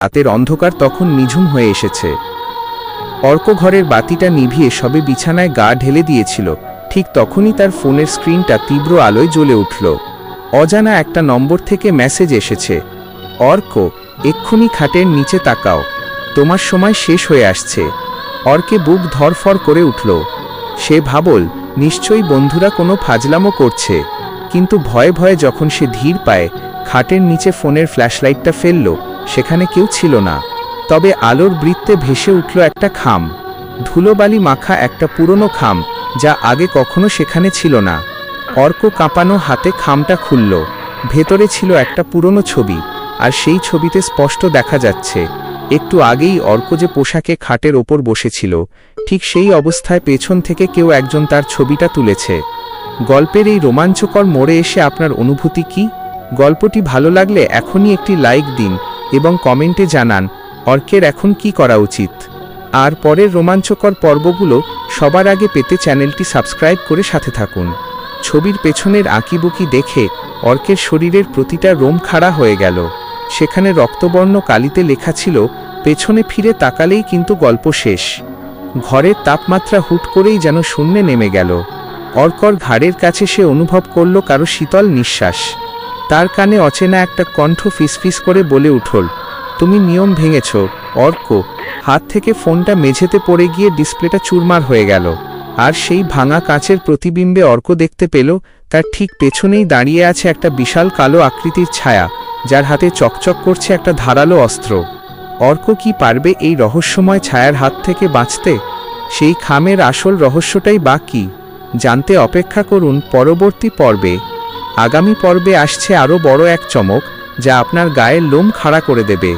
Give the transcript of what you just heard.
রাতের অন্ধকার তখন নিঝুম হয়ে এসেছে। অর্ক ঘরের বাতিটা নিভিয়ে সবে বিছানায় গা ঢেলে দিয়েছিল, ঠিক তখনই তার ফোনের স্ক্রিনটা তীব্র আলোয় জ্বলে উঠল। অজানা একটা নম্বর থেকে মেসেজ এসেছে। অর্ক, এক্ষুনি খাটের নিচে তাকাও, তোমার সময় শেষ হয়ে আসছে। অর্কে বুক ধরফর করে উঠল। সে ভাবল নিশ্চয়ই বন্ধুরা কোনো ফাজলামো করছে, কিন্তু ভয়ে ভয়ে যখন সে ধীর পায় খাটের নিচে ফোনের ফ্ল্যাশলাইটটা ফেলল, সেখানে কেউ ছিল না। তবে আলোর বৃত্তে ভেসে উঠল একটা খাম, ধুলোবালি মাখা একটা পুরনো খাম, যা আগে কখনো সেখানে ছিল না। অর্ক কাঁপানো হাতে খামটা খুলল। ভেতরে ছিল একটা পুরনো ছবি, আর সেই ছবিতে স্পষ্ট দেখা যাচ্ছে একটু আগেই অর্ক যে পোশাকে খাটের ওপর বসেছিল, ঠিক সেই অবস্থায় পেছন থেকে কেউ একজন তার ছবিটা তুলেছে। গল্পের এই রোমাঞ্চকর মোড়ে এসে আপনার অনুভূতি কি? গল্পটি ভালো লাগলে এখনই একটি লাইক দিন এবং কমেন্টে জানান অর্কের এখন কি করা উচিত। আর পরের রোমাঞ্চকর পর্বগুলো সবার আগে পেতে চ্যানেলটি সাবস্ক্রাইব করে সাথে থাকুন। ছবির পেছনের আঁকিবুকি দেখে অর্কের শরীরের প্রতিটা রোম খাড়া হয়ে গেল। সেখানে রক্তবর্ণ কালিতে লেখা ছিল, পেছনে ফিরে তাকালেই কিন্তু গল্প শেষ। ঘরের তাপমাত্রা হুট করেই যেন শূন্যে নেমে গেল। অর্কর ঘাড়ের কাছে সে অনুভব করল কারো শীতল নিঃশ্বাস। তার কানে অচেনা একটা কণ্ঠ ফিসফিস করে বলে উঠল, তুমি নিয়ম ভেঙেছ অর্ক। হাত থেকে ফোনটা মেঝেতে পড়ে গিয়ে ডিসপ্লেটা চুরমার হয়ে গেল। আর সেই ভাঙা কাঁচের প্রতিবিম্বে অর্ক দেখতে পেল তার ঠিক পেছনেই দাঁড়িয়ে আছে একটা বিশাল কালো আকৃতির ছায়া, যার হাতে চকচক করছে একটা ধারালো অস্ত্র। অর্ক কি পারবে এই রহস্যময় ছায়ার হাত থেকে বাঁচতে? সেই খামের আসল রহস্যটাই বা কী, জানতে অপেক্ষা করুন পরবর্তী পর্বে। আগামী পর্বে আসছে আরও বড় এক চমক, যা আপনার গায়ের লোম খাড়া করে দেবে।